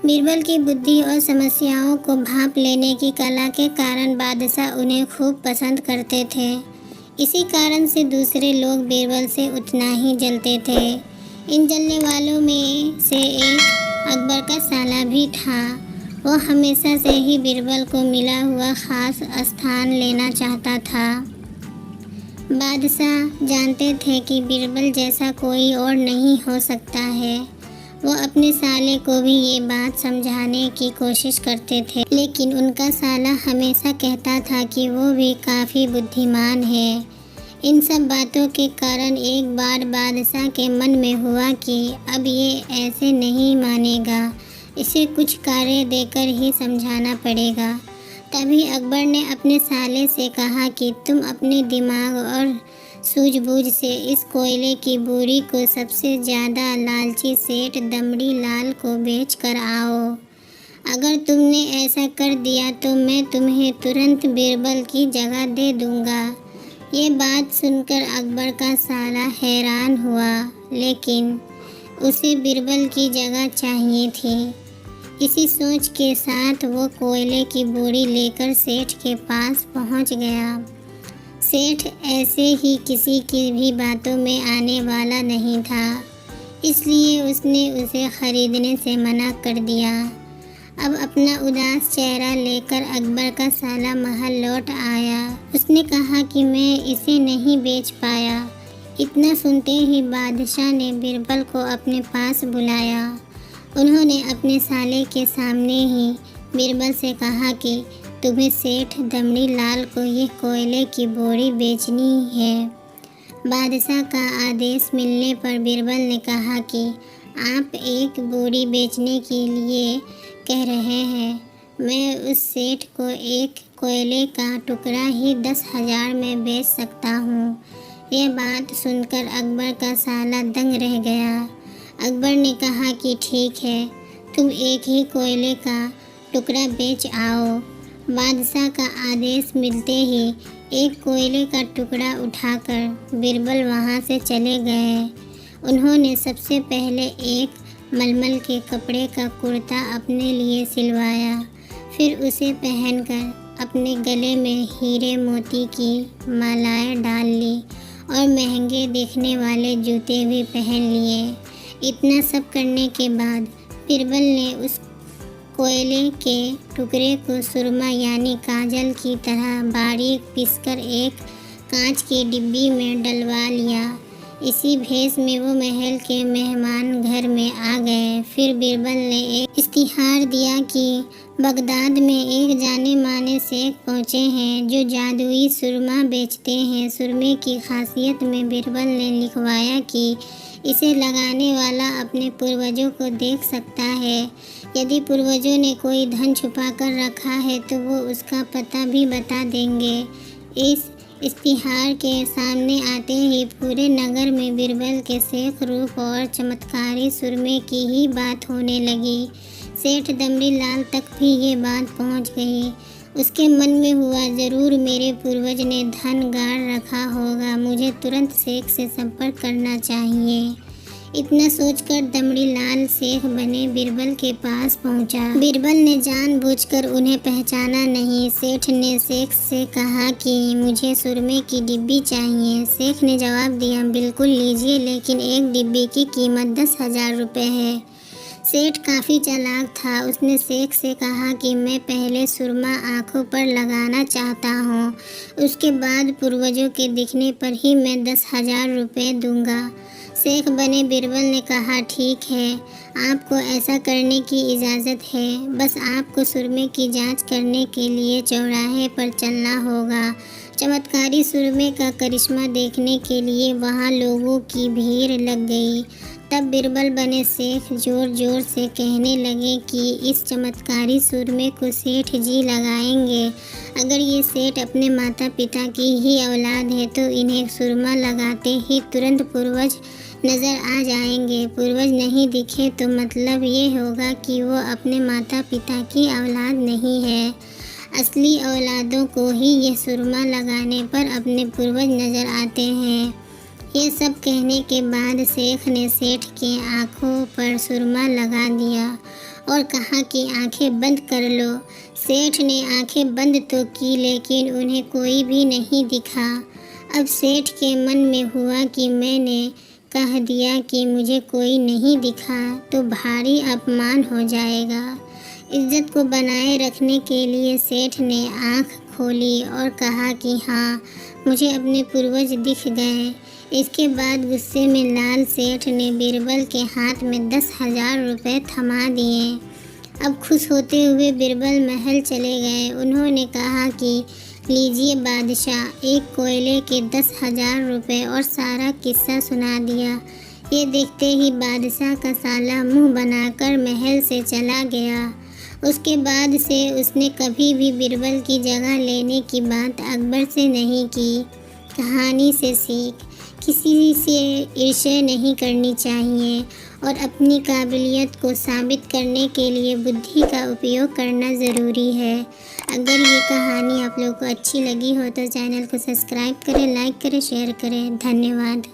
बीरबल की बुद्धि और समस्याओं को भांप लेने की कला के कारण बादशाह उन्हें खूब पसंद करते थे। इसी कारण से दूसरे लोग बीरबल से उतना ही जलते थे। इन जलने वालों में से एक अकबर का साला भी था। वो हमेशा से ही बीरबल को मिला हुआ खास स्थान लेना चाहता था। बादशाह जानते थे कि बीरबल जैसा कोई और नहीं हो सकता है। वो अपने साले को भी ये बात समझाने की कोशिश करते थे, लेकिन उनका साला हमेशा कहता था कि वो भी काफ़ी बुद्धिमान है। इन सब बातों के कारण एक बार बादशाह के मन में हुआ कि अब ये ऐसे नहीं मानेगा, इसे कुछ कार्य देकर ही समझाना पड़ेगा। तभी अकबर ने अपने साले से कहा कि तुम अपने दिमाग और सूझबूझ से इस कोयले की बोरी को सबसे ज़्यादा लालची सेठ दमड़ी लाल को बेच कर आओ। अगर तुमने ऐसा कर दिया तो मैं तुम्हें तुरंत बीरबल की जगह दे दूंगा। ये बात सुनकर अकबर का साला हैरान हुआ, लेकिन उसे बीरबल की जगह चाहिए थी। इसी सोच के साथ वो कोयले की बोरी लेकर सेठ के पास पहुंच गया। सेठ ऐसे ही किसी की भी बातों में आने वाला नहीं था, इसलिए उसने उसे खरीदने से मना कर दिया। अब अपना उदास चेहरा लेकर अकबर का साला महल लौट आया। उसने कहा कि मैं इसे नहीं बेच पाया। इतना सुनते ही बादशाह ने बीरबल को अपने पास बुलाया। उन्होंने अपने साले के सामने ही बीरबल से कहा कि तुम्हें सेठ दमड़ी लाल को ये कोयले की बोरी बेचनी है। बादशाह का आदेश मिलने पर बीरबल ने कहा कि आप एक बोरी बेचने के लिए कह रहे हैं। मैं उस सेठ को एक कोयले का टुकड़ा ही 10,000 में बेच सकता हूँ। यह बात सुनकर अकबर का साला दंग रह गया। अकबर ने कहा कि ठीक है, तुम एक ही कोयले का टुकड़ा बेच आओ। बादशाह का आदेश मिलते ही एक कोयले का टुकड़ा उठाकर बीरबल वहाँ से चले गए। उन्होंने सबसे पहले एक मलमल के कपड़े का कुर्ता अपने लिए सिलवाया, फिर उसे पहनकर अपने गले में हीरे मोती की मालाएं डाल ली और महंगे दिखने वाले जूते भी पहन लिए। इतना सब करने के बाद बीरबल ने उस कोयले के टुकड़े को सुरमा यानी काजल की तरह बारीक पीसकर एक कांच की डिब्बी में डलवा लिया। इसी भेष में वो महल के मेहमान घर में आ गए। फिर बीरबल ने एक इश्तिहार दिया कि बगदाद में एक जाने माने शेख पहुँचे हैं जो जादुई सुरमा बेचते हैं। सुरमे की खासियत में बीरबल ने लिखवाया कि इसे लगाने वाला अपने पूर्वजों को देख सकता है। यदि पूर्वजों ने कोई धन छुपा कर रखा है तो वो उसका पता भी बता देंगे। इस इश्तिहार के सामने आते ही पूरे नगर में बीरबल के शेख रूप और चमत्कारी सुरमे की ही बात होने लगी। सेठ दमड़ी लाल तक भी ये बात पहुंच गई। उसके मन में हुआ, जरूर मेरे पूर्वज ने धन गाड़ रखा होगा, मुझे तुरंत शेख से संपर्क करना चाहिए। इतना सोचकर दमड़ी लाल शेख बने बीरबल के पास पहुंचा। बीरबल ने जानबूझकर उन्हें पहचाना नहीं। सेठ ने शेख से कहा कि मुझे सुरमे की डिब्बी चाहिए। शेख ने जवाब दिया, बिल्कुल लीजिए, लेकिन एक डिब्बी की कीमत 10,000 रुपये है। सेठ काफ़ी चालाक था। उसने शेख से कहा कि मैं पहले सुरमा आँखों पर लगाना चाहता हूँ, उसके बाद पूर्वजों के दिखने पर ही मैं 10,000 रुपये दूंगा। शेख बने बीरबल ने कहा, ठीक है, आपको ऐसा करने की इजाज़त है, बस आपको सुरमे की जांच करने के लिए चौराहे पर चलना होगा। चमत्कारी सुरमे का करिश्मा देखने के लिए वहाँ लोगों की भीड़ लग गई। तब बीरबल बने शेख जोर जोर से कहने लगे कि इस चमत्कारी सुरमे को सेठ जी लगाएंगे। अगर ये सेठ अपने माता पिता की ही औलाद है तो इन्हें सुरमा लगाते ही तुरंत पूर्वज नज़र आ जाएंगे। पूर्वज नहीं दिखे तो मतलब ये होगा कि वो अपने माता पिता की औलाद नहीं है। असली औलादों को ही ये सुरमा लगाने पर अपने पूर्वज नज़र आते हैं। ये सब कहने के बाद शेख ने सेठ के आँखों पर सुरमा लगा दिया और कहा कि आंखें बंद कर लो। सेठ ने आंखें बंद तो की लेकिन उन्हें कोई भी नहीं दिखा। अब सेठ के मन में हुआ कि मैंने कह दिया कि मुझे कोई नहीं दिखा तो भारी अपमान हो जाएगा। इज्जत को बनाए रखने के लिए सेठ ने आंख खोली और कहा कि हाँ, मुझे अपने पूर्वज दिख गए। इसके बाद गुस्से में लाल सेठ ने बीरबल के हाथ में 10,000 रुपये थमा दिए। अब खुश होते हुए बीरबल महल चले गए। उन्होंने कहा कि लीजिए बादशाह, एक कोयले के 10,000 रुपये और सारा किस्सा सुना दिया। ये देखते ही बादशाह का साला मुंह बनाकर महल से चला गया। उसके बाद से उसने कभी भी बीरबल की जगह लेने की बात अकबर से नहीं की। कहानी से सीख, किसी से ईर्ष्या नहीं करनी चाहिए और अपनी काबिलियत को साबित करने के लिए बुद्धि का उपयोग करना ज़रूरी है। अगर ये कहानी आप लोगों को अच्छी लगी हो तो चैनल को सब्सक्राइब करें, लाइक करें, शेयर करें। धन्यवाद।